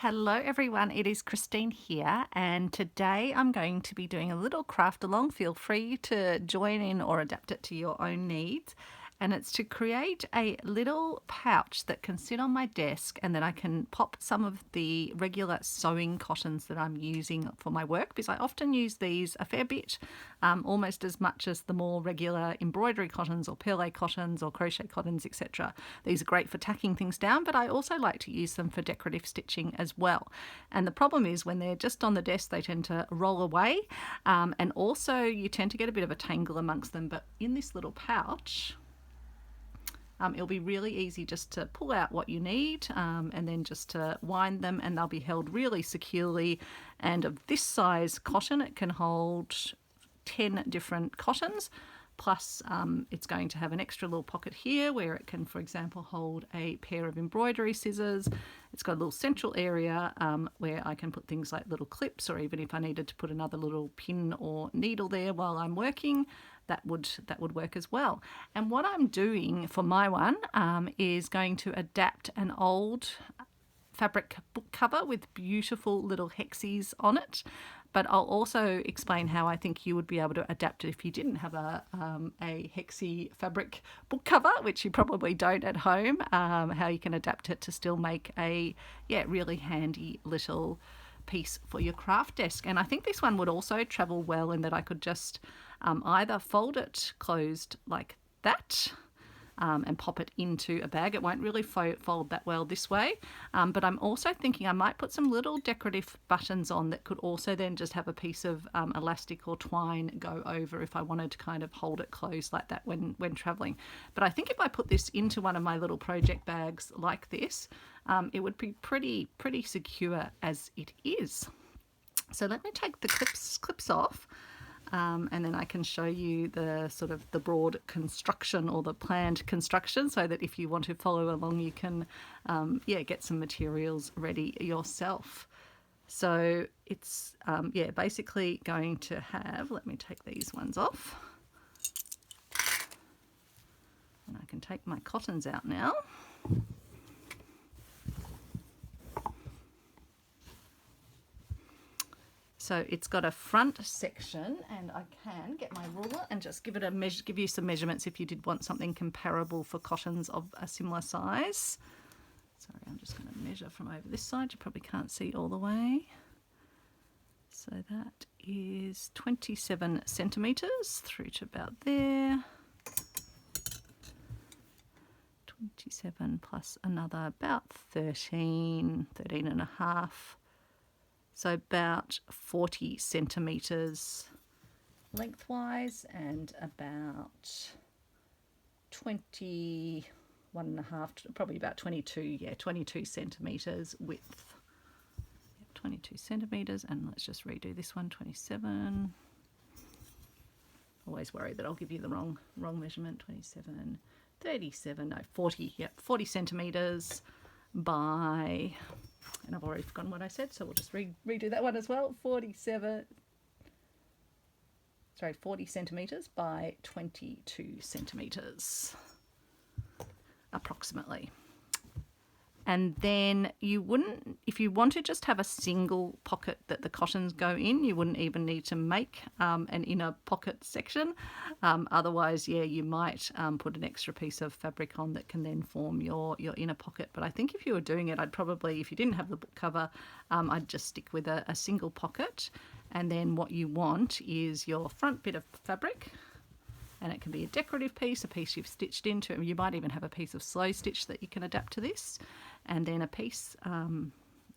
Hello everyone, it is Christine here, and today I'm going to be doing a little craft along. Feel free to join in or adapt it to your own needs. And it's to create a little pouch that can sit on my desk, and then I can pop some of the regular sewing cottons that I'm using for my work, because I often use these a fair bit, almost as much as the more regular embroidery cottons or perle cottons or crochet cottons, etc. These are great for tacking things down, but I also like to use them for decorative stitching as well. And the problem is when they're just on the desk, they tend to roll away, and also you tend to get a bit of a tangle amongst them. But in this little pouch, it'll be really easy just to pull out what you need, and then just to wind them, and they'll be held really securely. And of this size cotton, it can hold 10 different cottons. Plus, it's going to have an extra little pocket here where it can, for example, hold a pair of embroidery scissors. It's got a little central area where I can put things like little clips, or even if I needed to put another little pin or needle there while I'm working, that would work as well. And what I'm doing for my one is going to adapt an old fabric book cover with beautiful little hexis on it. But I'll also explain how I think you would be able to adapt it if you didn't have a hexi fabric book cover, which you probably don't at home, how you can adapt it to still make a really handy little piece for your craft desk. And I think this one would also travel well in that I could just either fold it closed like that, and pop it into a bag. It won't really fold that well this way, but I'm also thinking I might put some little decorative buttons on that could also then just have a piece of elastic or twine go over if I wanted to kind of hold it closed like that when traveling. But I think if I put this into one of my little project bags like this, it would be pretty secure as it is. So let me take the clips off. And then I can show you the sort of the broad construction or the planned construction, so that if you want to follow along, you can get some materials ready yourself. So it's basically going to have, let me take these ones off, and I can take my cottons out now. So it's got a front section, and I can get my ruler and just give it a measure, give you some measurements if you did want something comparable for cottons of a similar size. Sorry, I'm just going to measure from over this side. You probably can't see all the way. So that is 27 centimetres through to about there. 27 plus another about 13 and a half. So about 40 centimetres lengthwise and about 21 and a half, probably about 22 centimetres width. 22 centimetres, and let's just redo this one, 27. Always worry that I'll give you the wrong measurement, 27, 37, no, 40, 40 centimetres by, and I've already forgotten what I said, so we'll just redo that one as well. 40 centimetres by 22 centimetres approximately. And then you wouldn't, if you want to just have a single pocket that the cottons go in, you wouldn't even need to make an inner pocket section. Otherwise, you might put an extra piece of fabric on that can then form your inner pocket. But I think if you were doing it, I'd probably, if you didn't have the book cover, I'd just stick with a single pocket. And then what you want is your front bit of fabric. And it can be a decorative piece, a piece you've stitched into, and you might even have a piece of slow stitch that you can adapt to this. And then a piece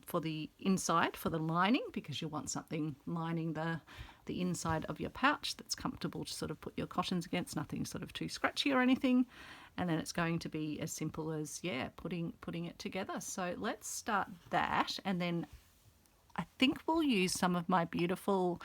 for the inside, for the lining, because you want something lining the inside of your pouch that's comfortable to sort of put your cottons against, nothing sort of too scratchy or anything. And then it's going to be as simple as, putting it together. So let's start that, and then I think we'll use some of my beautiful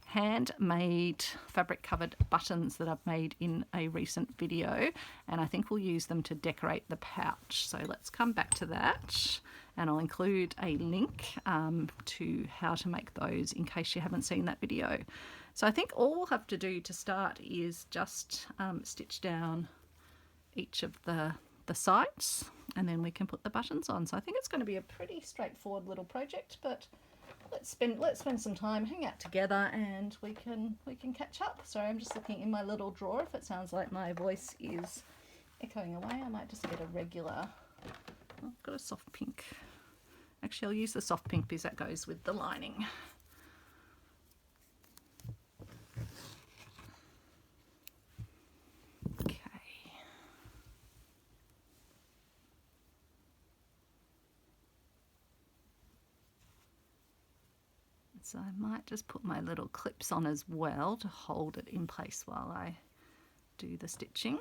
handmade fabric covered buttons that I've made in a recent video, and I think we'll use them to decorate the pouch. So let's come back to that, and I'll include a link to how to make those in case you haven't seen that video. So I think all we'll have to do to start is just stitch down each of the the sides, and then we can put the buttons on. So I think it's going to be a pretty straightforward little project, but let's spend some time, hang out together, and we can catch up. Sorry, I'm just looking in my little drawer. If it sounds like my voice is echoing away, I might just get a regular. Oh, I've got a soft pink. Actually, I'll use the soft pink because that goes with the lining. Okay. So I might just put my little clips on as well to hold it in place while I do the stitching.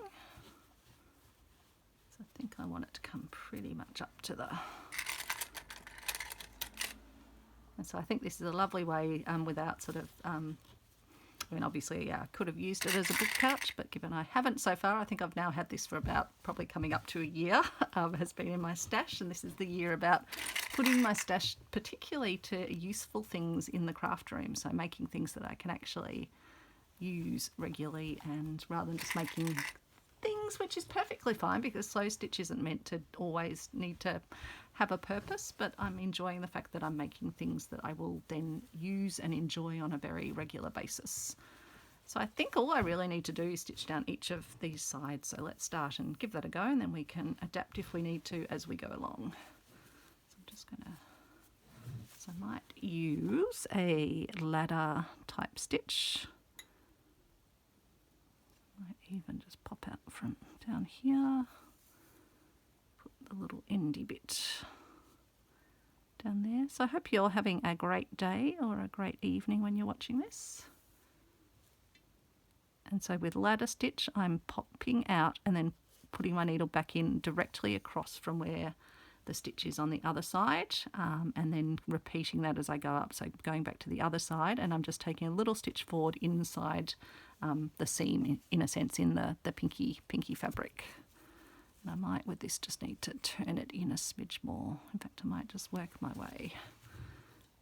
So I think I want it to come pretty much up to the... And so I think this is a lovely way without sort of... I mean, obviously, I could have used it as a book couch, but given I haven't so far, I think I've now had this for about probably coming up to a year, has been in my stash, and this is the year about putting my stash particularly to useful things in the craft room, so making things that I can actually use regularly, and rather than just making things, which is perfectly fine because slow stitch isn't meant to always need to have a purpose, but I'm enjoying the fact that I'm making things that I will then use and enjoy on a very regular basis. So I think all I really need to do is stitch down each of these sides. So let's start and give that a go, and then we can adapt if we need to as we go along. So I'm just gonna, so I might use a ladder type stitch. Might even just pop out from down here, put the little endy bit down there. So I hope you're having a great day or a great evening when you're watching this. And so with ladder stitch, I'm popping out and then putting my needle back in directly across from where the stitch is on the other side, and then repeating that as I go up. So going back to the other side, and I'm just taking a little stitch forward inside the seam, in a sense, in the pinky fabric. And I might with this just need to turn it in a smidge more. In fact, I might just work my way.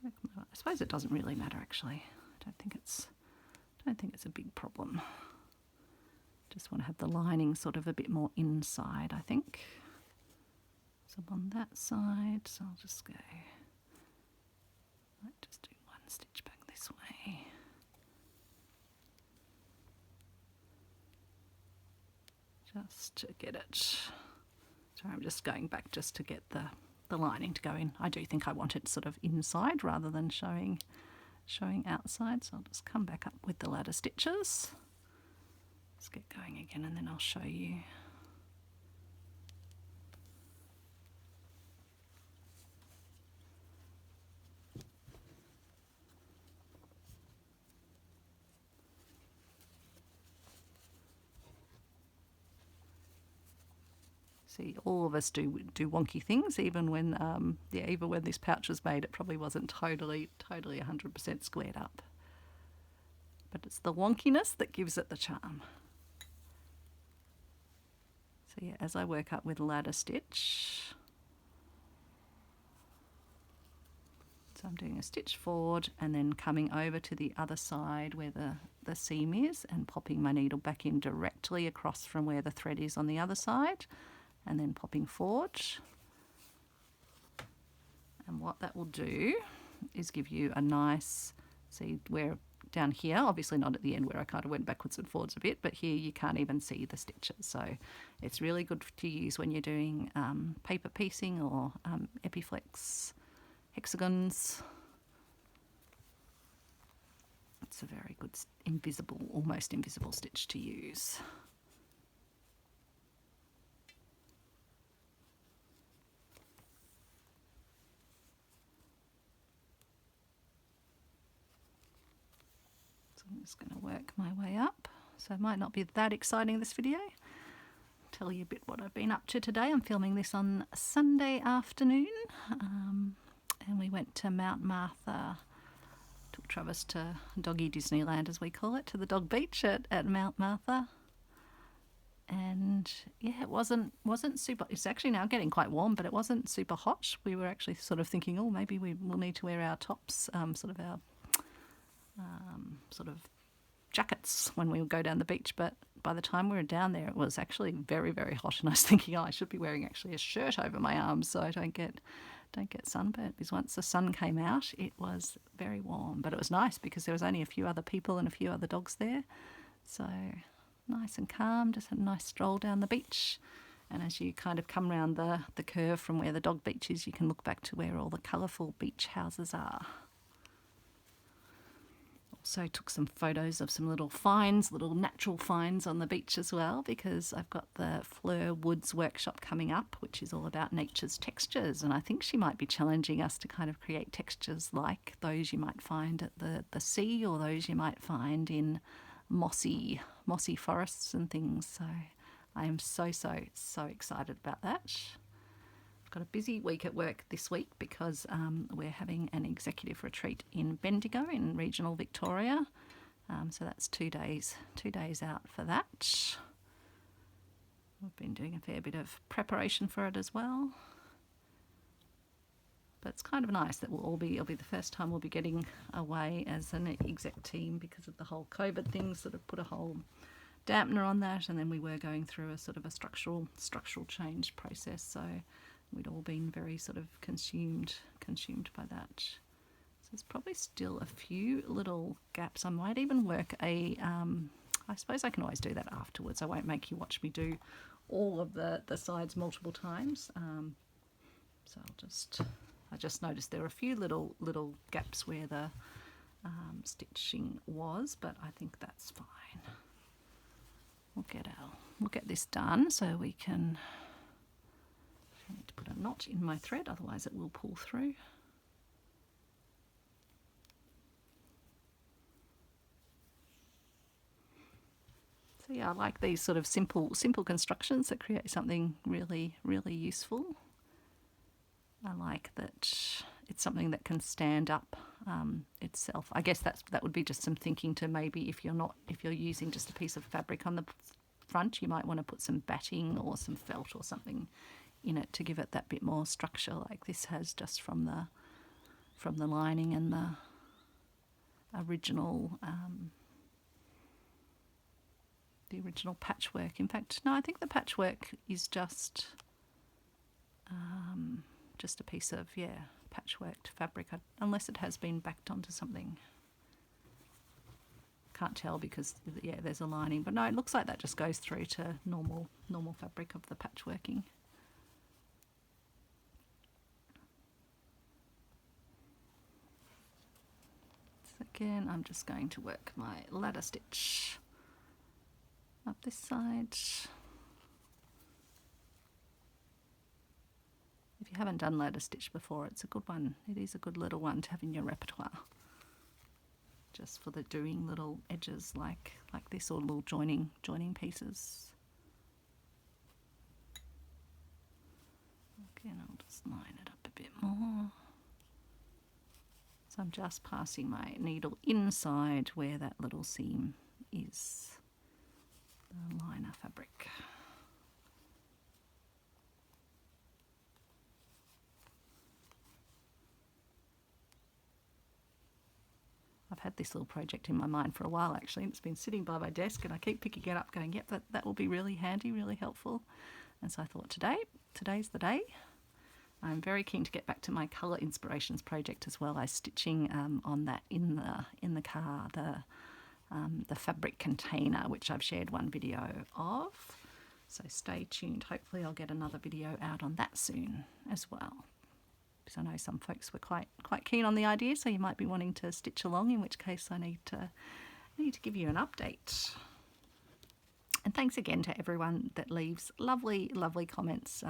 I suppose it doesn't really matter actually. I don't think it's a big problem. Just want to have the lining sort of a bit more inside, I think. So on that side, so I'll just go, might just do one stitch back this way. Just to get it. Sorry, I'm just going back just to get the lining to go in. I do think I want it sort of inside rather than showing outside. So I'll just come back up with the ladder stitches. Let's get going again, and then I'll show you. See, all of us do wonky things, even when even when this pouch was made, it probably wasn't totally 100% squared up. But it's the wonkiness that gives it the charm. So yeah, as I work up with ladder stitch, so I'm doing a stitch forward and then coming over to the other side where the seam is and popping my needle back in directly across from where the thread is on the other side, and then popping forward. And what that will do is give you a nice, see where down here, obviously not at the end where I kind of went backwards and forwards a bit, but here you can't even see the stitches. So it's really good to use when you're doing paper piecing or epiflex hexagons. It's a very good invisible, almost invisible stitch to use. I'm just going to work my way up. So it might not be that exciting, this video. Tell you a bit what I've been up to today. I'm filming this on Sunday afternoon, and we went to Mount Martha. Took Travis to Doggy Disneyland, as we call it, to the dog beach at Mount Martha. And yeah, it wasn't super. It's actually now getting quite warm, but it wasn't super hot. We were actually sort of thinking, oh, maybe we will need to wear our tops, sort of our sort of jackets when we go down the beach, but by the time we were down there, it was actually very, very hot, and I was thinking, oh, I should be wearing actually a shirt over my arms so I don't get sunburnt, because once the sun came out, it was very warm. But it was nice because there was only a few other people and a few other dogs there. So nice and calm, just had a nice stroll down the beach. And as you kind of come around the curve from where the dog beach is, you can look back to where all the colourful beach houses are. Also took some photos of some little finds, little natural finds on the beach as well, because I've got the Fleur Woods workshop coming up, which is all about nature's textures, and I think she might be challenging us to kind of create textures like those you might find at the sea, or those you might find in mossy forests and things. So I am so excited about that. I've got a busy week at work this week because we're having an executive retreat in Bendigo in regional Victoria. So that's 2 days out for that. We've been doing a fair bit of preparation for it as well. But it's kind of nice that it'll be the first time we'll be getting away as an exec team, because of the whole COVID thing, sort of put a whole dampener on that, and then we were going through a sort of a structural change process. So we'd all been very sort of consumed by that. So there's probably still a few little gaps. I might even work I suppose I can always do that afterwards. I won't make you watch me do all of the sides multiple times. So I just noticed there were a few little gaps where the stitching was, but I think that's fine. We'll get this done so we can. I need to put a knot in my thread, otherwise it will pull through. So yeah, I like these sort of simple constructions that create something really, really useful. I like that it's something that can stand up itself. I guess that would be just some thinking to maybe if you're using just a piece of fabric on the front, you might want to put some batting or some felt or something in it to give it that bit more structure, like this has just from the lining and the original patchwork. In fact, no, I think the patchwork is just a piece of patchworked fabric, unless it has been backed onto something. Can't tell because there's a lining, but no, it looks like that just goes through to normal fabric of the patchworking. Again, I'm just going to work my ladder stitch up this side. If you haven't done ladder stitch before, it's a good one. It is a good little one to have in your repertoire, just for the doing little edges like this, or little joining pieces. Again, I'll just line it up a bit more. So I'm just passing my needle inside where that little seam is, the liner fabric. I've had this little project in my mind for a while actually. It's been sitting by my desk and I keep picking it up going, yep, that will be really handy, really helpful. And so I thought today's the day. I'm very keen to get back to my colour inspirations project as well. I was stitching on that in the car, the fabric container, which I've shared one video of. So stay tuned. Hopefully I'll get another video out on that soon as well, because I know some folks were quite keen on the idea, so you might be wanting to stitch along, in which case I need to give you an update. And thanks again to everyone that leaves lovely comments.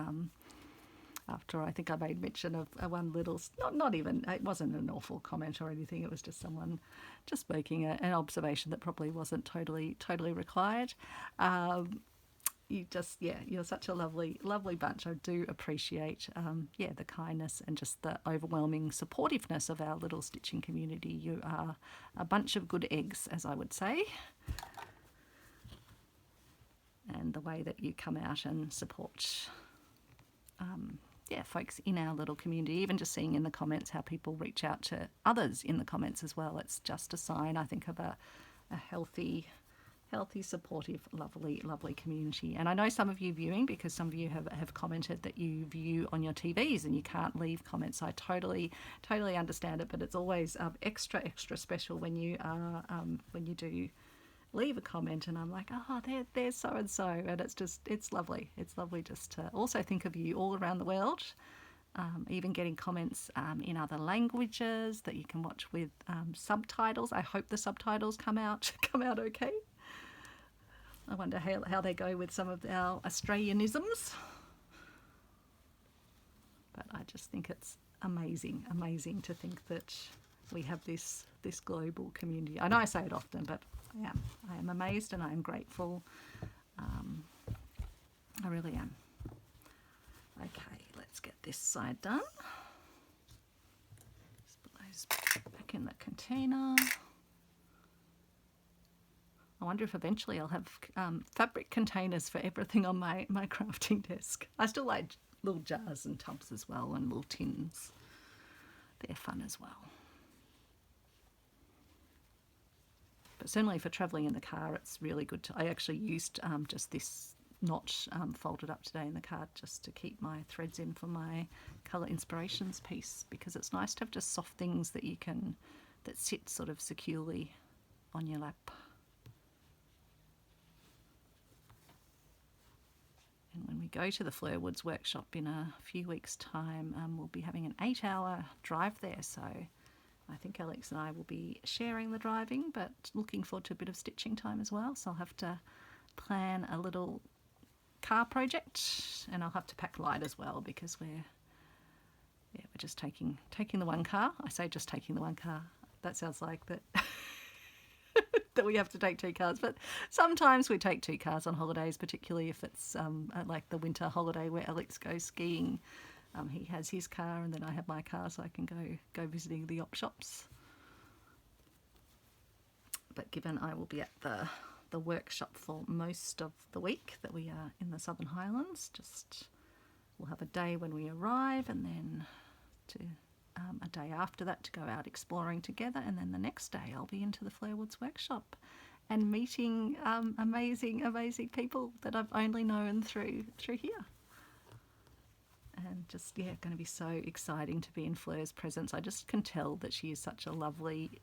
After I think I made mention of one little, not even, it wasn't an awful comment or anything, it was just someone just making an observation that probably wasn't totally required. You're such a lovely bunch. I do appreciate the kindness and just the overwhelming supportiveness of our little stitching community. You are a bunch of good eggs, as I would say. And the way that you come out and support folks in our little community, even just seeing in the comments how people reach out to others in the comments as well. It's just a sign, I think, of a healthy healthy, supportive, lovely, lovely community. And I know some of you viewing, because some of you have commented that you view on your TVs and you can't leave comments. I totally understand it, but it's always extra special when you are when you do leave a comment and I'm like, oh, there's so and so, and it's lovely. It's lovely just to also think of you all around the world. Even getting comments in other languages that you can watch with subtitles. I hope the subtitles come out okay. I wonder how they go with some of our Australianisms. But I just think it's amazing to think that we have this global community. I know I say it often, but I am amazed and I am grateful. I really am. Okay, let's get this side done. Just put those back in the container. I wonder if eventually I'll have fabric containers for everything on my crafting desk. I still like little jars and tubs as well, and little tins. They're fun as well. But certainly for travelling in the car, it's really good to... I actually used just this notch folded up today in the car just to keep my threads in for my colour inspirations piece, because it's nice to have just soft things that sit sort of securely on your lap. And when we go to the Fleur Woods workshop in a few weeks' time, we'll be having an 8-hour drive there. So I think Alex and I will be sharing the driving, but looking forward to a bit of stitching time as well. So I'll have to plan a little car project, and I'll have to pack light as well, because we're just taking the one car. I say just taking the one car. That sounds like that. That we have to take 2 cars, but sometimes we take 2 cars on holidays, particularly if it's like the winter holiday where Alex goes skiing. He has his car and then I have my car, so I can go visiting the op shops. But given I will be at the workshop for most of the week that we are in the Southern Highlands, we'll have a day when we arrive, and then a day after that to go out exploring together, and then the next day I'll be into the Fleur Woods workshop and meeting amazing people that I've only known through here. And just going to be so exciting to be in Fleur's presence. I just can tell that she is such a lovely,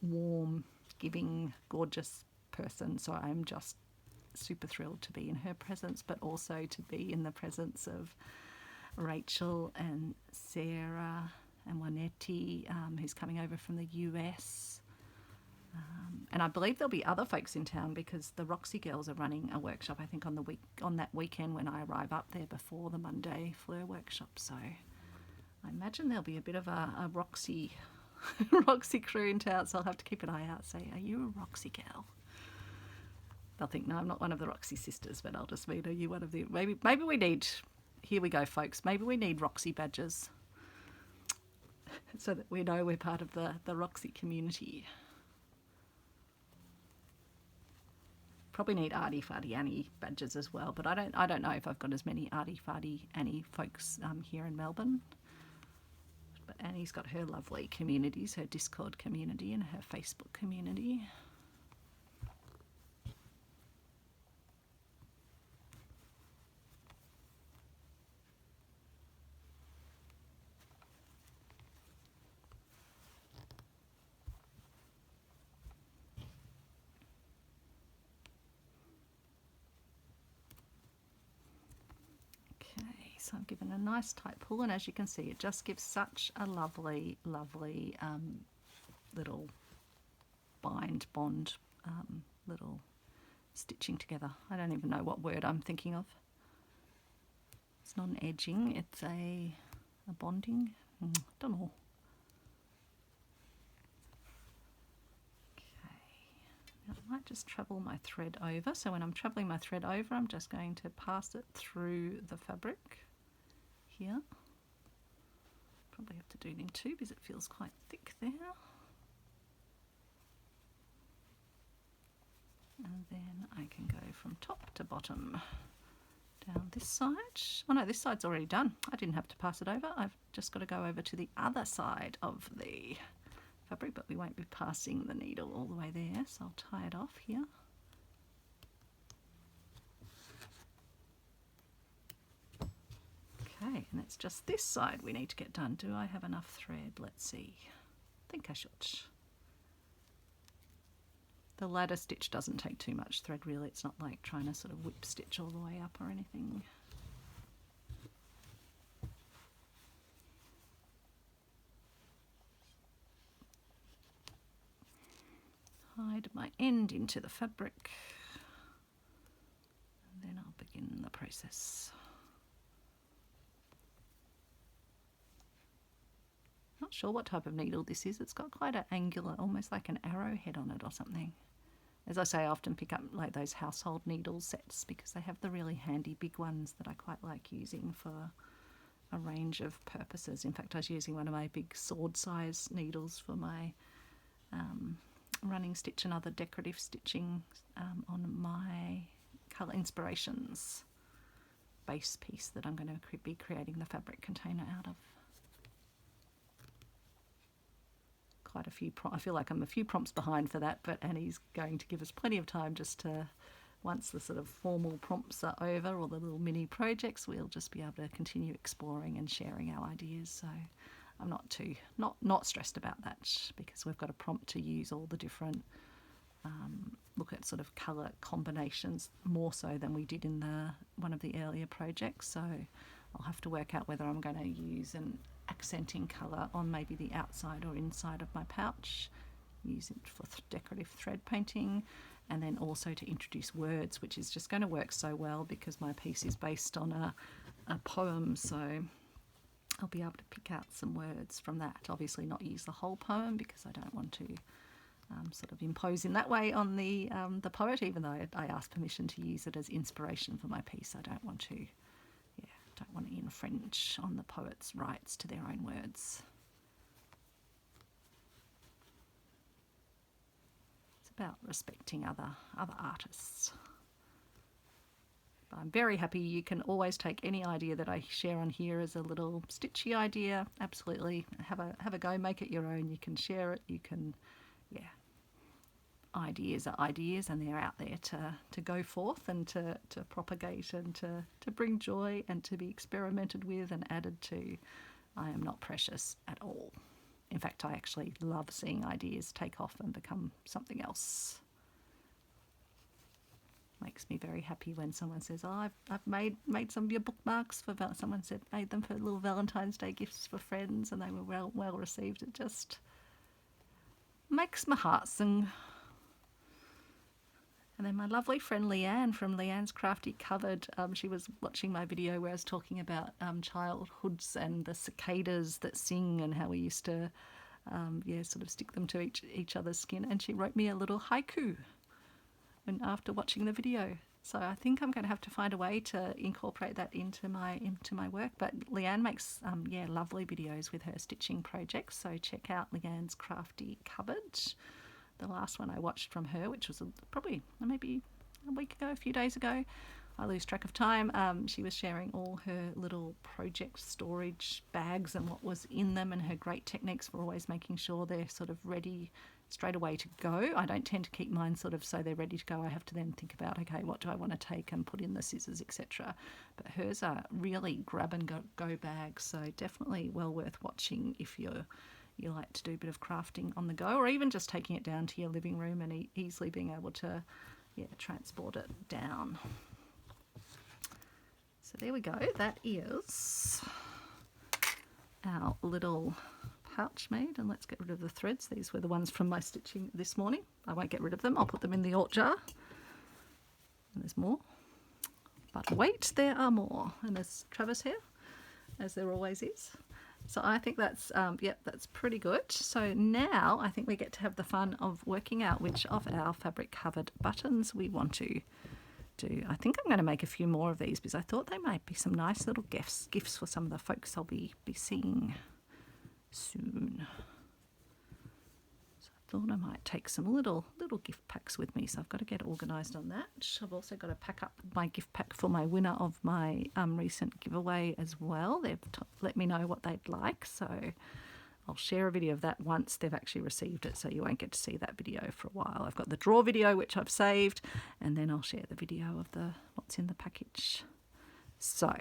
warm, giving, gorgeous person. So I'm just super thrilled to be in her presence, but also to be in the presence of Rachel and Sarah and Juanetti, who's coming over from the US. And I believe there'll be other folks in town, because the Roxy girls are running a workshop, I think, on that weekend when I arrive up there before the Monday Fleur workshop. So I imagine there'll be a bit of a Roxy crew in town, so I'll have to keep an eye out, say, are you a Roxy girl? They'll think, no, I'm not one of the Roxy sisters, but I'll just mean, are you one of the... Maybe we need... Here we go, folks. Maybe we need Roxy badges so that we know we're part of the Roxy community. Probably need Arty Farty Annie badges as well, but I don't know if I've got as many Arty Farty Annie folks here in Melbourne. But Annie's got her lovely communities, her Discord community and her Facebook community. So I've given a nice tight pull, and as you can see, it just gives such a lovely little bond little stitching together. I don't even know what word I'm thinking of. It's not an edging, it's a bonding. Don't know. Okay, now I might just travel my thread over. So when I'm traveling my thread over, I'm just going to pass it through the fabric. Here. Probably have to do it in 2 because it feels quite thick there. And then I can go from top to bottom down this side. Oh no, this side's already done. I didn't have to pass it over. I've just got to go over to the other side of the fabric, but we won't be passing the needle all the way there, so I'll tie it off here. Okay, and it's just this side we need to get done. Do I have enough thread? Let's see. I think I should. The ladder stitch doesn't take too much thread really. It's not like trying to sort of whip stitch all the way up or anything. Hide my end into the fabric, and then I'll begin the process. Not sure what type of needle this is. It's got quite an angular, almost like an arrowhead on it or something. As I say, I often pick up like those household needle sets because they have the really handy big ones that I quite like using for a range of purposes. In fact, I was using one of my big sword size needles for my running stitch and other decorative stitching on my Colour Inspirations base piece that I'm going to be creating the fabric container out of. Quite a few, I feel like I'm a few prompts behind for that, but Annie's going to give us plenty of time just to, once the sort of formal prompts are over, or the little mini projects, we'll just be able to continue exploring and sharing our ideas. So I'm not stressed about that, because we've got a prompt to use all the different, look at sort of colour combinations more so than we did in one of the earlier projects. So I'll have to work out whether I'm going to use an accenting colour on maybe the outside or inside of my pouch, use it for decorative thread painting, and then also to introduce words, which is just going to work so well because my piece is based on a poem, so I'll be able to pick out some words from that. Obviously not use the whole poem because I don't want to sort of impose in that way on the poet, even though I asked permission to use it as inspiration for my piece. I don't want to infringe on the poet's rights to their own words. It's about respecting other artists. But I'm very happy. You can always take any idea that I share on here as a little stitchy idea. Absolutely, have a go, make it your own. You can share it. You can, yeah. Ideas are ideas, and they're out there to go forth and to propagate and to bring joy and to be experimented with and added to. I am not precious at all. In fact, I actually love seeing ideas take off and become something else. Makes me very happy when someone says, "Oh, I've made some of your bookmarks for." Someone said made them for little Valentine's Day gifts for friends, and they were well received. It just makes my heart sing. And then my lovely friend Leanne from Leanne's Crafty Cupboard, she was watching my video where I was talking about childhoods and the cicadas that sing and how we used to, sort of stick them to each other's skin. And she wrote me a little haiku after watching the video. So I think I'm going to have to find a way to incorporate that into my work. But Leanne makes lovely videos with her stitching projects. So check out Leanne's Crafty Cupboard. The last one I watched from her, which was probably maybe a week ago, a few days ago. I lose track of time. She was sharing all her little project storage bags and what was in them, and her great techniques for always making sure they're sort of ready straight away to go. I don't tend to keep mine sort of so they're ready to go. I have to then think about, okay, what do I want to take and put in the scissors, etc. But hers are really grab and go bags, so definitely well worth watching if you like to do a bit of crafting on the go, or even just taking it down to your living room and easily being able to transport it down. So there we go. That is our little pouch made, and let's get rid of the threads. These were the ones from my stitching this morning. I won't get rid of them. I'll put them in the alt jar. And there's more. But wait, there are more. And there's Travis here, as there always is. So I think that's, that's pretty good. So now I think we get to have the fun of working out which of our fabric covered buttons we want to do. I think I'm going to make a few more of these because I thought they might be some nice little gifts for some of the folks I'll be seeing soon. So I thought I might take some little gift packs with me. So I've got to get organised on that. I've also got to pack up my gift pack for my winner of my recent giveaway as well. They've let me know what they'd like, so I'll share a video of that once they've actually received it, so you won't get to see that video for a while. I've got the draw video, which I've saved, and then I'll share the video of what's in the package. So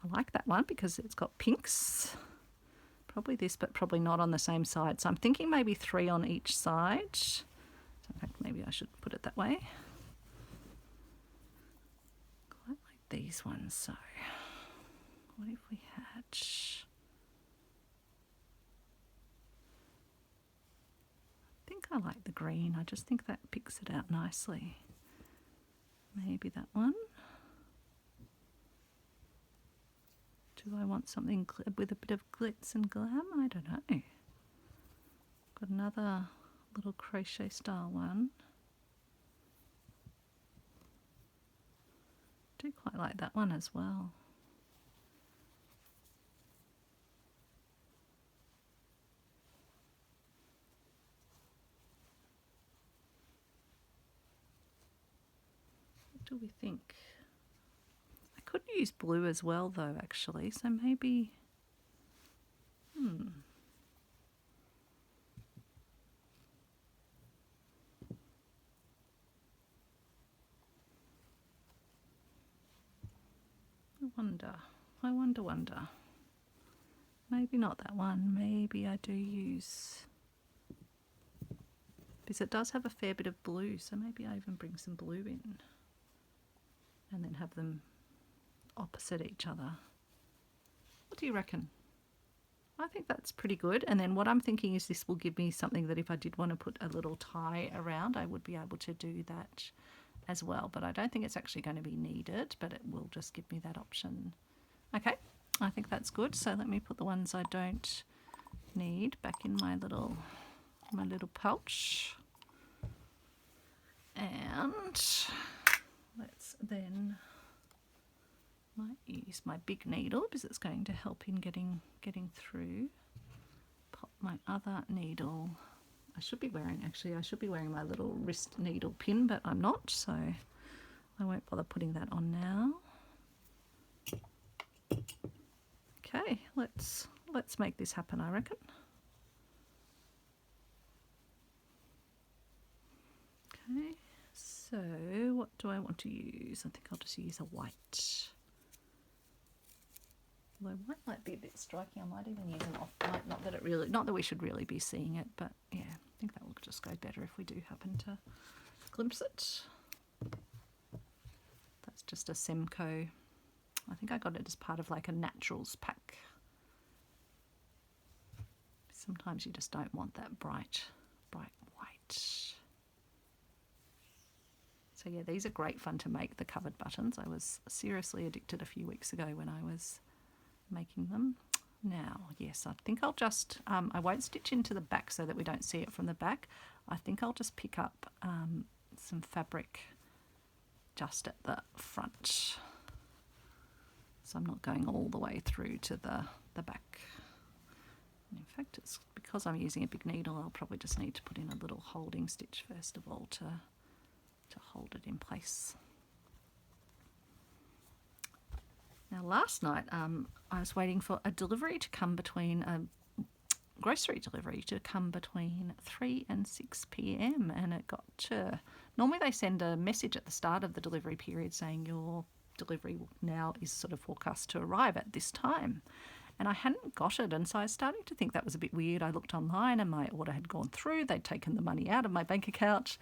I like that one because it's got pinks. Probably this, but probably not on the same side. So I'm thinking maybe 3 on each side. So in fact, maybe I should put it that way. Quite like these ones. So what if we had... I think I like the green. I just think that picks it out nicely. Maybe that one. Do I want something with a bit of glitz and glam? I don't know. Got another little crochet style one. Do quite like that one as well. What do we think? I could use blue as well though, actually, so maybe... I wonder. Maybe not that one. Maybe I do use... Because it does have a fair bit of blue, so maybe I even bring some blue in. And then have them opposite each other. What do you reckon? I think that's pretty good. And then what I'm thinking is this will give me something that if I did want to put a little tie around, I would be able to do that as well. But I don't think it's actually going to be needed, but it will just give me that option. Okay, I think that's good. So let me put the ones I don't need back in my little pouch. And let's then... might use my big needle because it's going to help in getting through. Pop my other needle. I should be wearing my little wrist needle pin, but I'm not, so I won't bother putting that on now. Okay, let's make this happen, I reckon. Okay, so what do I want to use? I think I'll just use a white. Although white might be a bit striking, I might even use an off-white. Not that we should really be seeing it, but yeah, I think that will just go better if we do happen to glimpse it. That's just a Semco. I think I got it as part of like a naturals pack. Sometimes you just don't want that bright white. So yeah, these are great fun to make, the covered buttons. I was seriously addicted a few weeks ago when I was making them. Now, yes, I think I'll just, I won't stitch into the back so that we don't see it from the back. I think I'll just pick up some fabric just at the front. So I'm not going all the way through to the back. And in fact, it's because I'm using a big needle, I'll probably just need to put in a little holding stitch first of all to hold it in place. Now last night I was waiting for a delivery to come between, a grocery delivery to come between 3 and 6 p.m. and it got to, normally they send a message at the start of the delivery period saying your delivery now is sort of forecast to arrive at this time. And I hadn't got it, and so I was starting to think that was a bit weird. I looked online and my order had gone through. They'd taken the money out of my bank account.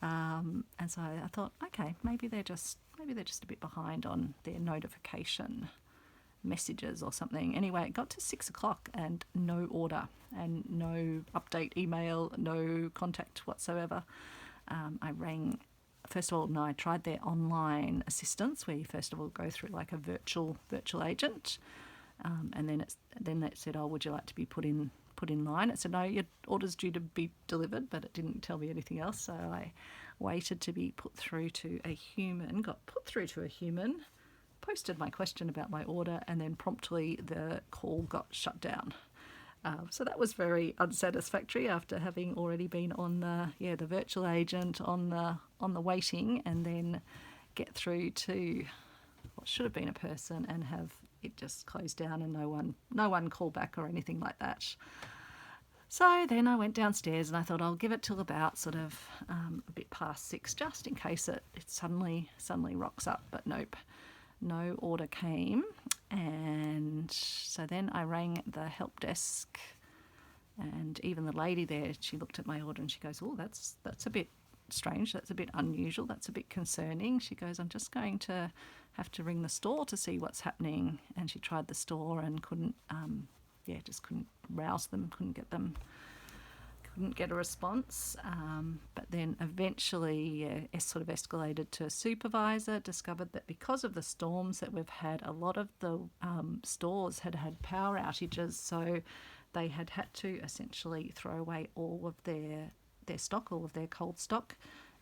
And so I thought, okay, maybe they're just a bit behind on their notification messages or something. Anyway, it got to 6 o'clock and no order and no update email, no contact whatsoever. I rang, first of all, no, I tried their online assistance where you first of all go through like a virtual agent. And then it said, oh, would you like to be put in line? It said, no, your order's due to be delivered, but it didn't tell me anything else. So I waited to be put through to a human, got put through to a human, posted my question about my order, and then promptly the call got shut down. So that was very unsatisfactory after having already been on the virtual agent, on the waiting, and then get through to what should have been a person and have it just closed down and no one called back or anything like that. So then I went downstairs and I thought I'll give it till about sort of a bit past 6 just in case it suddenly rocks up, but nope, no order came. And so then I rang the help desk, and even the lady there, she looked at my order and she goes, oh, that's a bit strange, that's a bit unusual, that's a bit concerning. She goes, I'm just going to have to ring the store to see what's happening. And she tried the store and couldn't just couldn't rouse them, couldn't get a response. But then eventually it sort of escalated to a supervisor, discovered that because of the storms that we've had, a lot of the stores had power outages, so they had to essentially throw away all of their stock, all of their cold stock.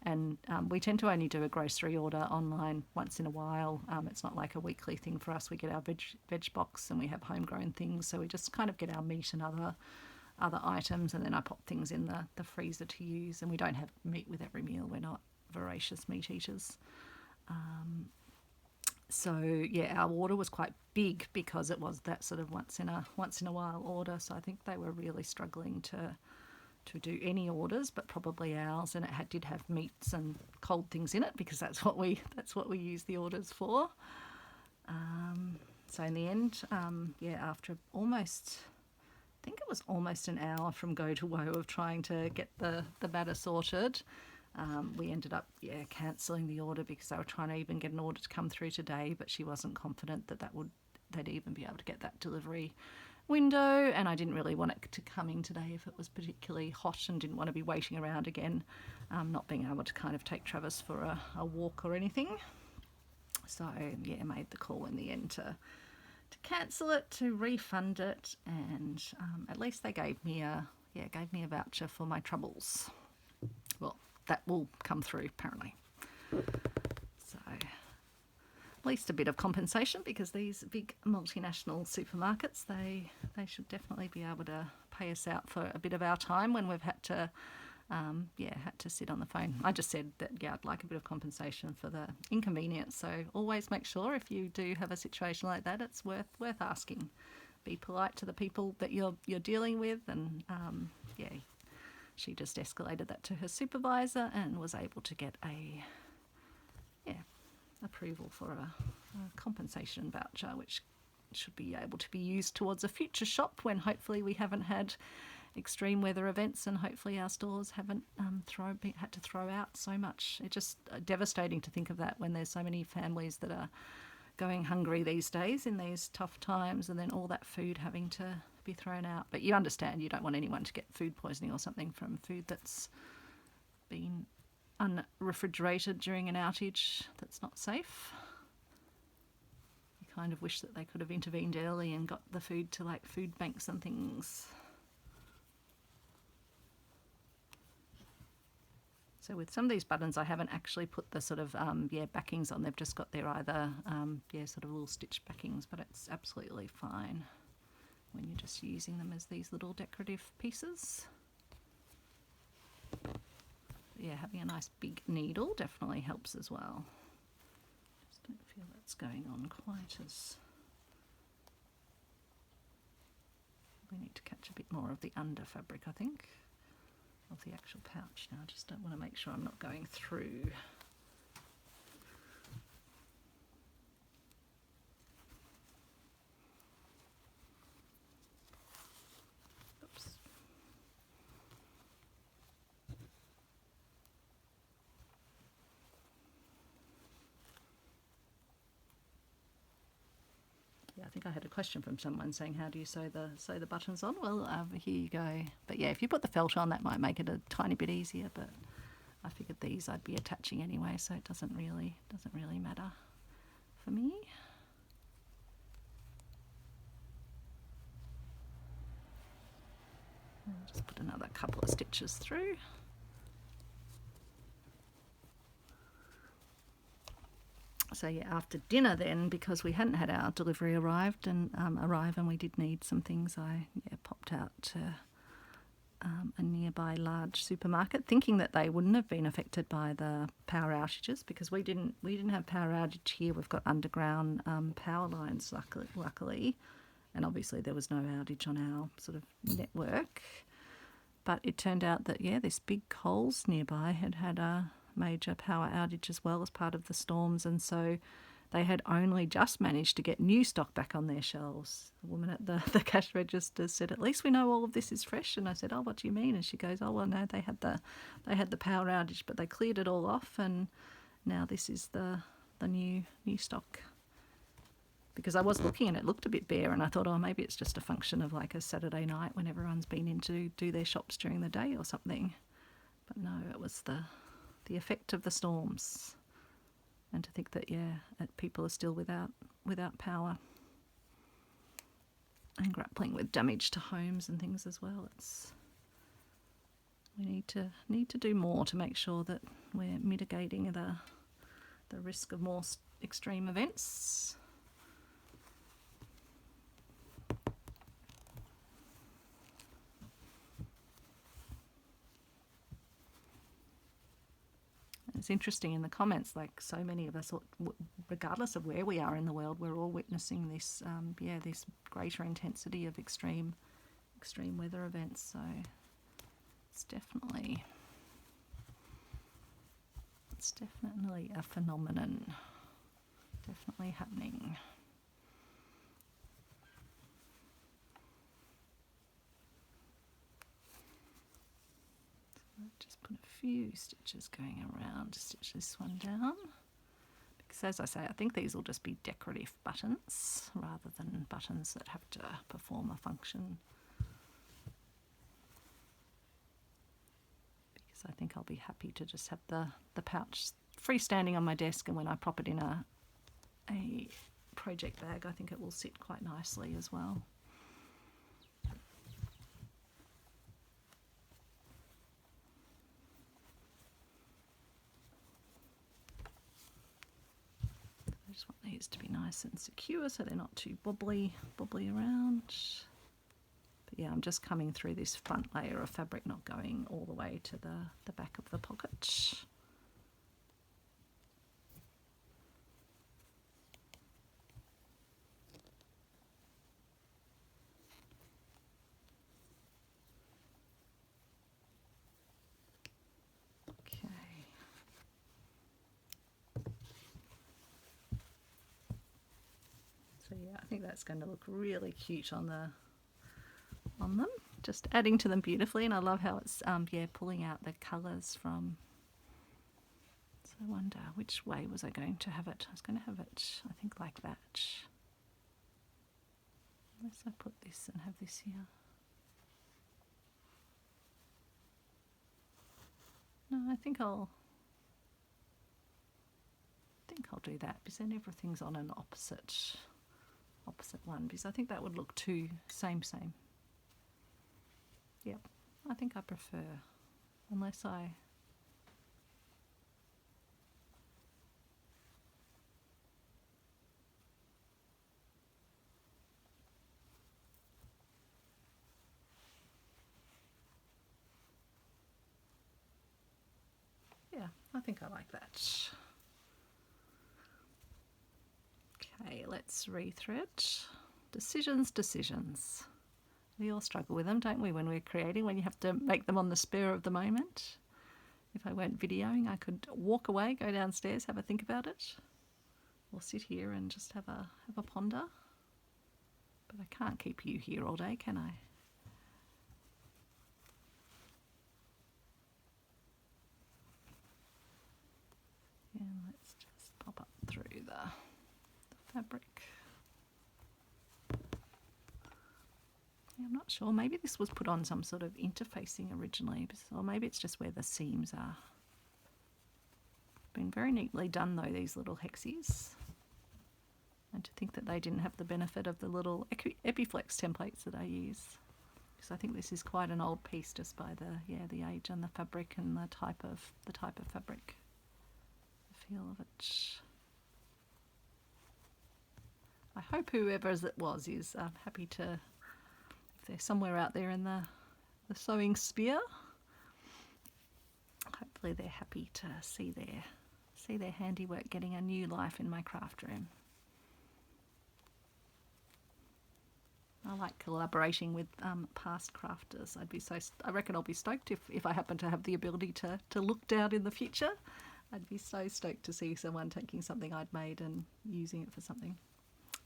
And we tend to only do a grocery order online once in a while. It's not like a weekly thing for us. We get our veg box and we have homegrown things, so we just kind of get our meat and other items, and then I pop things in the freezer to use. And we don't have meat with every meal. We're not voracious meat eaters. So yeah, our order was quite big because it was that sort of once in a while order. So I think they were really struggling to do any orders, but probably ours. And it did have meats and cold things in it because that's what we use the orders for. So in the end, after I think it was almost an hour from go to woe of trying to get the matter sorted. We ended up cancelling the order because they were trying to even get an order to come through today, but she wasn't confident that they'd even be able to get that delivery window, and I didn't really want it to come in today if it was particularly hot, and didn't want to be waiting around again, not being able to kind of take Travis for a walk or anything. So made the call in the end to cancel it, to refund it, and at least they gave me a voucher for my troubles. Well, that will come through apparently. So at least a bit of compensation, because these big multinational supermarkets, they should definitely be able to pay us out for a bit of our time when we've had to sit on the phone. I just said that I'd like a bit of compensation for the inconvenience. So always make sure if you do have a situation like that, it's worth asking. Be polite to the people that you're dealing with, and she just escalated that to her supervisor and was able to get a approval for a compensation voucher, which should be able to be used towards a future shop when hopefully we haven't had extreme weather events, and hopefully our stores haven't had to throw out so much. It's just devastating to think of that when there's so many families that are going hungry these days in these tough times, and then all that food having to be thrown out. But you understand, you don't want anyone to get food poisoning or something from food that's been unrefrigerated during an outage that's not safe. You kind of wish that they could have intervened early and got the food to like food banks and things. So with some of these buttons, I haven't actually put the sort of backings on. They've just got their either sort of little stitch backings, but it's absolutely fine when you're just using them as these little decorative pieces. Yeah, having a nice big needle definitely helps as well. Just don't feel that's going on quite as... We need to catch a bit more of the under fabric, I think, of the actual pouch now. I just don't want to make sure I'm not going through. Oops. Yeah, I think I had a question from someone saying, how do you sew the buttons on? Well, here you go. But yeah, if you put the felt on, that might make it a tiny bit easier, but I figured these I'd be attaching anyway, so it doesn't really matter for me. I'll just put another couple of stitches through. So yeah, after dinner then, because we hadn't had our delivery arrive and we did need some things, I popped out to a nearby large supermarket, thinking that they wouldn't have been affected by the power outages, because we didn't have power outage here. We've got underground power lines, luckily, and obviously there was no outage on our sort of network. But it turned out that this big Coles nearby had a major power outage as well as part of the storms, and so they had only just managed to get new stock back on their shelves. The woman at the cash register said, "At least we know all of this is fresh." And I said, "Oh, what do you mean?" And she goes, "Oh, well, no, they had the power outage, but they cleared it all off, and now this is the new stock." Because I was looking and it looked a bit bare, and I thought, oh, maybe it's just a function of like a Saturday night when everyone's been in to do their shops during the day or something. But no, it was the effect of the storms. And to think that, people are still without power and grappling with damage to homes and things as well. We need to do more to make sure that we're mitigating the risk of more extreme events. It's interesting in the comments, like so many of us, regardless of where we are in the world, we're all witnessing this, this greater intensity of extreme weather events. So it's definitely a phenomenon, definitely happening. Just put a few stitches going around to stitch this one down, because as I say, I think these will just be decorative buttons rather than buttons that have to perform a function, because I think I'll be happy to just have the pouch freestanding on my desk, and when I prop it in a project bag, I think it will sit quite nicely as well. I just want these to be nice and secure so they're not too bobbly around. But yeah, I'm just coming through this front layer of fabric, not going all the way to the back of the pocket. So yeah, I think that's going to look really cute on them, just adding to them beautifully. And I love how it's pulling out the colours from. So I wonder which way was I going to have it. I was going to have it, I think, like that. Unless I put this and have this here. No, I think I'll do that, because then everything's on an opposite one, because I think that would look too same. Yep, I think I prefer, unless I I think I like that. Okay, let's rethread. Decisions. We all struggle with them, don't we, when we're creating, when you have to make them on the spur of the moment. If I weren't videoing, I could walk away, go downstairs, have a think about it, or sit here and just have a ponder. But I can't keep you here all day, can I? And let's just pop up through the fabric. I'm not sure, maybe this was put on some sort of interfacing originally, or maybe it's just where the seams are. Been very neatly done though, these little hexis. And to think that they didn't have the benefit of the little Epiflex templates that I use. Because I think this is quite an old piece, just by the age and the fabric and the type of fabric. The feel of it. I hope whoever it was is happy to, if they're somewhere out there in the sewing sphere, hopefully they're happy to see their handiwork getting a new life in my craft room. I like collaborating with past crafters. I reckon I'll be stoked if I happen to have the ability to look down in the future I'd be so stoked to see someone taking something I'd made and using it for something. I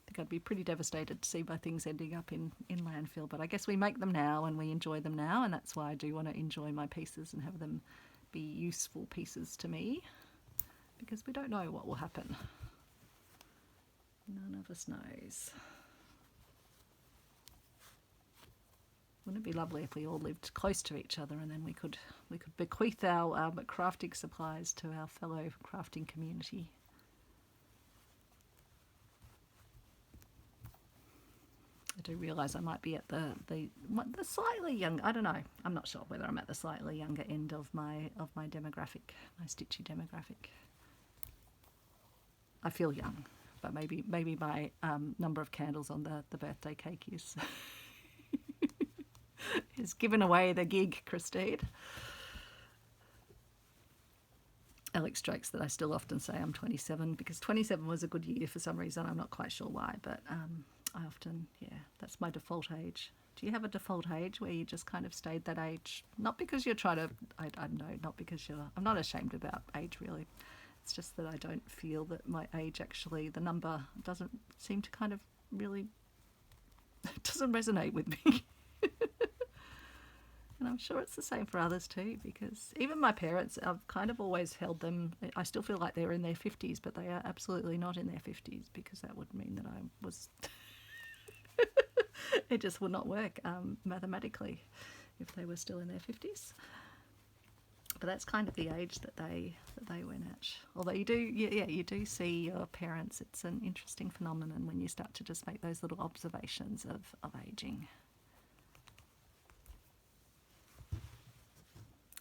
think I'd be pretty devastated to see my things ending up in landfill, but I guess we make them now and we enjoy them now, and that's why I do want to enjoy my pieces and have them be useful pieces to me, because we don't know what will happen. None of us knows. Wouldn't it be lovely if we all lived close to each other, and then we could bequeath our crafting supplies to our fellow crafting community. I do realise I might be at the slightly young. I don't know. I'm not sure whether I'm at the slightly younger end of my demographic, my stitchy demographic. I feel young, but maybe my number of candles on the birthday cake is is giving away the gig, Christine. Alex jokes that I still often say I'm 27 because 27 was a good year for some reason. I'm not quite sure why, but I often, that's my default age. Do you have a default age where you just kind of stayed that age? Not because you're trying to, I don't know, not because I'm not ashamed about age really. It's just that I don't feel that my age actually, the number doesn't seem to kind of really, it doesn't resonate with me. And I'm sure it's the same for others too, because even my parents, I've kind of always held them, I still feel like they're in their 50s, but they are absolutely not in their 50s, because that would mean that I was, it just would not work mathematically if they were still in their 50s. But that's kind of the age that they went at. Although you do see your parents, it's an interesting phenomenon when you start to just make those little observations of aging.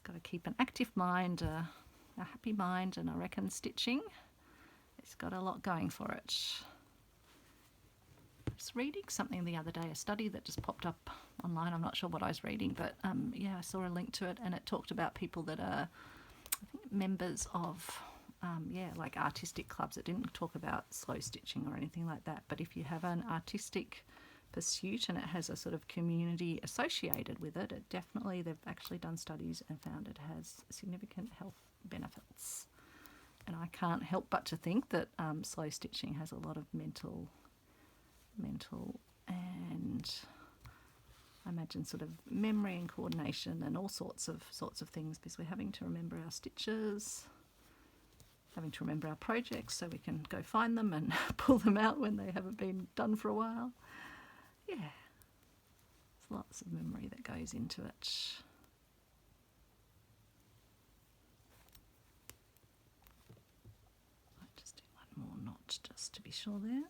Got to keep an active mind, a happy mind, and I reckon stitching, it's got a lot going for it. I was reading something the other day, a study that just popped up online. I'm not sure what I was reading, but I saw a link to it, and it talked about people that are, I think, members of like artistic clubs. It didn't talk about slow stitching or anything like that, but if you have an artistic pursuit and it has a sort of community associated with it, they've actually done studies and found it has significant health benefits. And I can't help but to think that slow stitching has a lot of mental and I imagine sort of memory and coordination and all sorts of things, because we're having to remember our stitches, having to remember our projects so we can go find them and pull them out when they haven't been done for a while. Yeah, there's lots of memory that goes into it. I'll just do one more knot just to be sure there.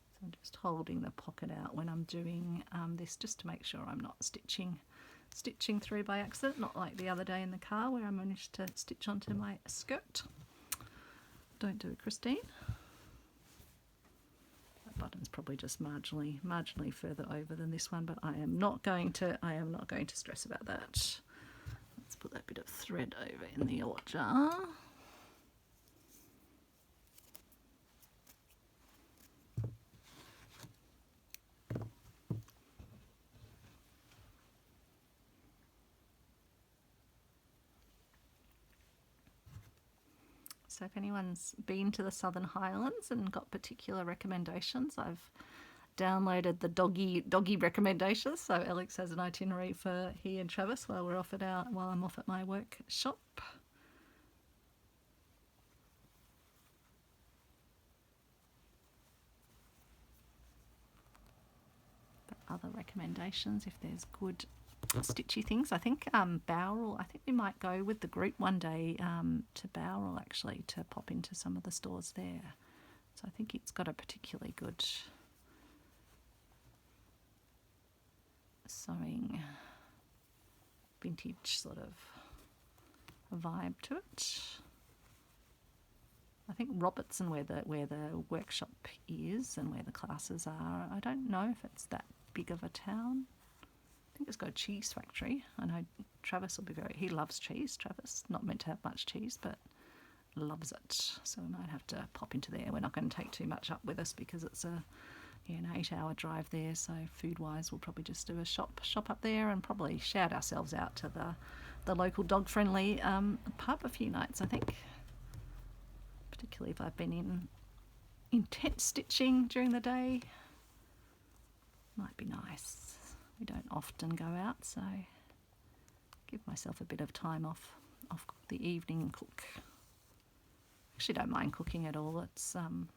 So I'm just holding the pocket out when I'm doing this, just to make sure I'm not stitching through by accident, not like the other day in the car where I managed to stitch onto my skirt. Don't do it, Christine. Button's probably just marginally further over than this one, but I am not going to stress about that. Let's put that bit of thread over in the yacht jar. So if anyone's been to the Southern Highlands and got particular recommendations, I've downloaded the doggy recommendations. So Alex has an itinerary for he and Travis while I'm off at my workshop. But other recommendations, if there's good stitchy things, I think Bowral, I think we might go with the group one day to Bowral actually, to pop into some of the stores there. So I think it's got a particularly good sewing vintage sort of vibe to it. I think Robertson, where the workshop is and where the classes are, I don't know if it's that big of a town. I think it's got a cheese factory. I know Travis will be he loves cheese, Travis. Not meant to have much cheese, but loves it. So we might have to pop into there. We're not going to take too much up with us because it's an 8-hour drive there. So food-wise, we'll probably just do a shop up there and probably shout ourselves out to the local dog-friendly pub a few nights, I think. Particularly if I've been in intense stitching during the day. Might be nice. We don't often go out, so give myself a bit of time off the evening cook. Actually don't mind cooking at all. It's I'm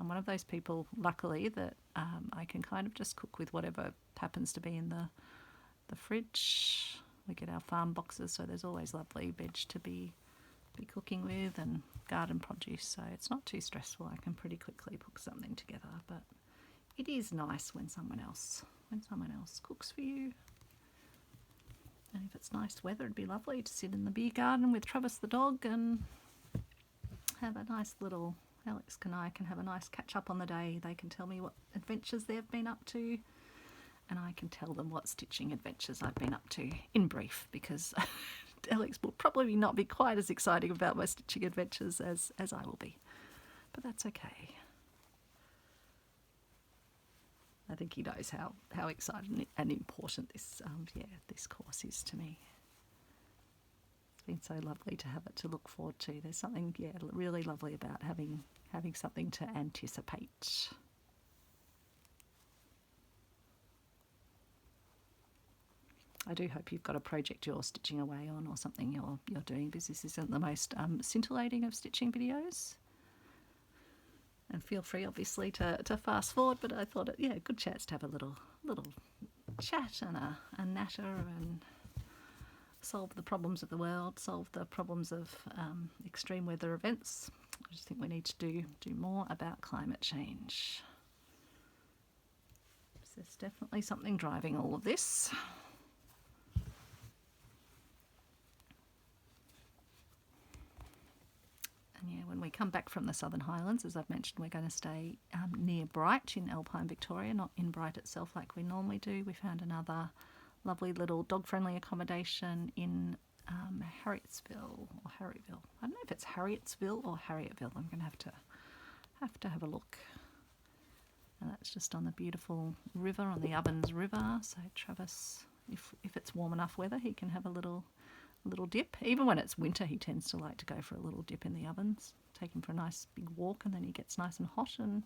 one of those people, luckily, that I can kind of just cook with whatever happens to be in the fridge. We get our farm boxes, so there's always lovely veg to be cooking with, and garden produce, so it's not too stressful. I can pretty quickly put something together, but it is nice when someone else cooks for you. And if it's nice weather, it'd be lovely to sit in the beer garden with Travis the dog and have a nice little, Alex and I can have a nice catch up on the day. They can tell me what adventures they've been up to, and I can tell them what stitching adventures I've been up to, in brief, because Alex will probably not be quite as exciting about my stitching adventures as I will be, but that's okay. I think he knows how exciting and important this this course is to me. It's been so lovely to have it to look forward to. There's something really lovely about having something to anticipate. I do hope you've got a project you're stitching away on, or something you're doing, because this isn't the most scintillating of stitching videos. And feel free, obviously, to fast forward, but I thought a good chance to have a little chat and a natter and solve the problems of the world, solve the problems of extreme weather events. I just think we need to do more about climate change. So there's definitely something driving all of this. And yeah, when we come back from the Southern Highlands, as I've mentioned, we're going to stay near Bright in Alpine, Victoria, not in Bright itself like we normally do. We found another lovely little dog-friendly accommodation in Harrietsville or Harryville. I don't know if it's Harrietsville or Harrietville. I'm going to have a look. And that's just on the beautiful river, on the Ovens River. So Travis, if it's warm enough weather, he can have a little dip. Even when it's winter, he tends to like to go for a little dip in the ovens. Take him for a nice big walk, and then he gets nice and hot and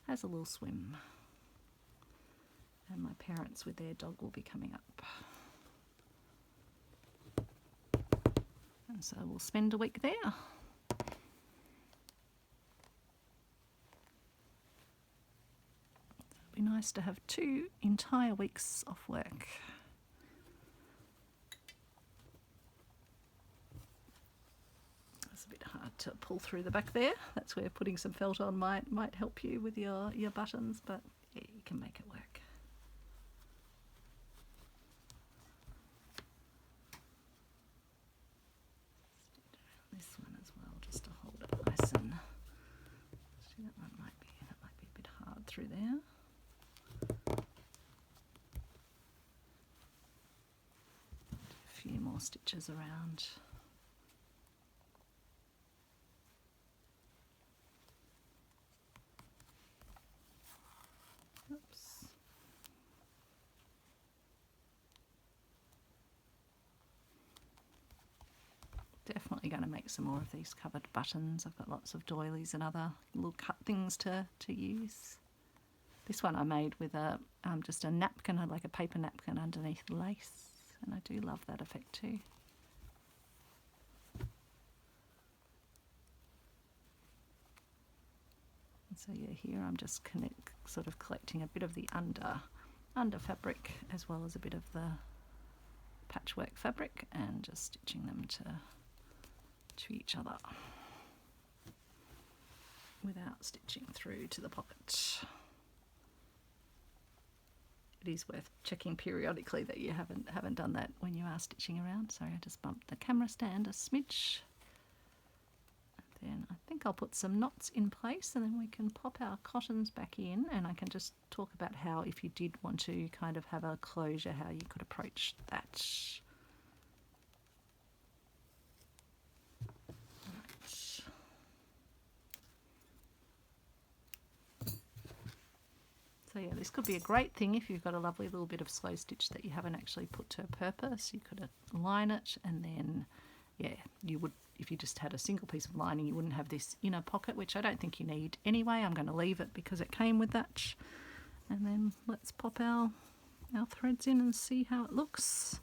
has a little swim. And my parents with their dog will be coming up. And so we'll spend a week there. It'll be nice to have 2 entire weeks off work. A bit hard to pull through the back there. That's where putting some felt on might help you with your buttons, but yeah, you can make it work. This one as well, just to hold it nice and see, that might be a bit hard through there. A few more stitches around. Oops. Definitely going to make some more of these covered buttons. I've got lots of doilies and other little cut things to use. This one I made with just a napkin, like a paper napkin underneath lace, and I do love that effect too. So yeah, here I'm just sort of collecting a bit of the under fabric as well as a bit of the patchwork fabric, and just stitching them to each other without stitching through to the pocket. It is worth checking periodically that you haven't done that when you are stitching around. Sorry, I just bumped the camera stand a smidge. Then I think I'll put some knots in place, and then we can pop our cottons back in, and I can just talk about how, if you did want to kind of have a closure, how you could approach that. So So yeah, this could be a great thing if you've got a lovely little bit of slow stitch that you haven't actually put to purpose. You could align it, and then yeah, you would, if you just had a single piece of lining, you wouldn't have this inner pocket, which I don't think you need anyway. I'm going to leave it because it came with that. And then let's pop our threads in and see how it looks.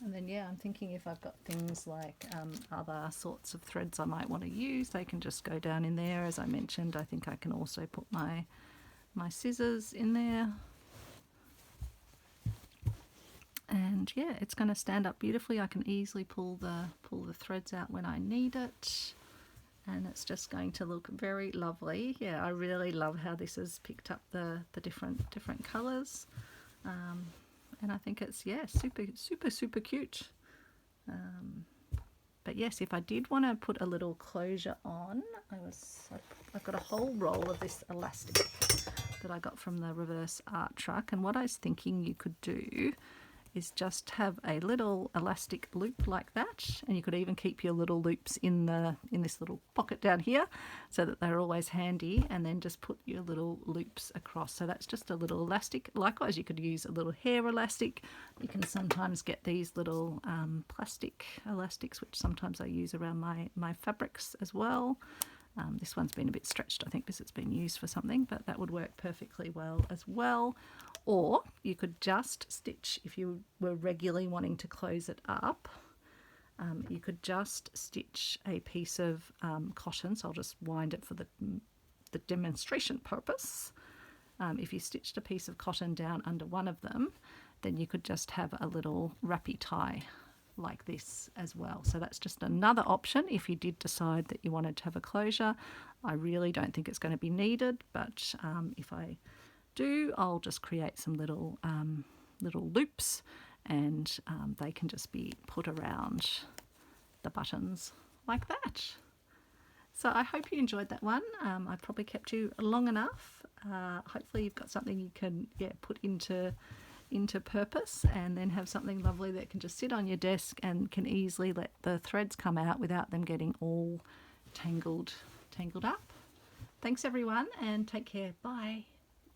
And then yeah, I'm thinking if I've got things like other sorts of threads I might want to use, they can just go down in there. As I mentioned, I think I can also put my scissors in there. And yeah, it's going to stand up beautifully. I can easily pull the threads out when I need it. And it's just going to look very lovely. Yeah, I really love how this has picked up the different colours. And I think it's, yeah, super cute. But yes, if I did want to put a little closure on, I've got a whole roll of this elastic that I got from the Reverse Art Truck. And what I was thinking you could do is just have a little elastic loop like that, and you could even keep your little loops in this little pocket down here so that they're always handy, and then just put your little loops across. So that's just a little elastic. Likewise, you could use a little hair elastic. You can sometimes get these little plastic elastics, which sometimes I use around my fabrics as well. This one's been a bit stretched, I think, because it's been used for something, but that would work perfectly well as well. Or you could just stitch, if you were regularly wanting to close it up, you could just stitch a piece of cotton. So I'll just wind it for the demonstration purpose. If you stitched a piece of cotton down under one of them, then you could just have a little wrappy tie like this as well. So that's just another option if you did decide that you wanted to have a closure. I really don't think it's going to be needed, but if I do, I'll just create some little loops, and they can just be put around the buttons like that. So I hope you enjoyed that one. I probably kept you long enough. Hopefully you've got something you can put into purpose, and then have something lovely that can just sit on your desk and can easily let the threads come out without them getting all tangled up. Thanks everyone, and take care. Bye.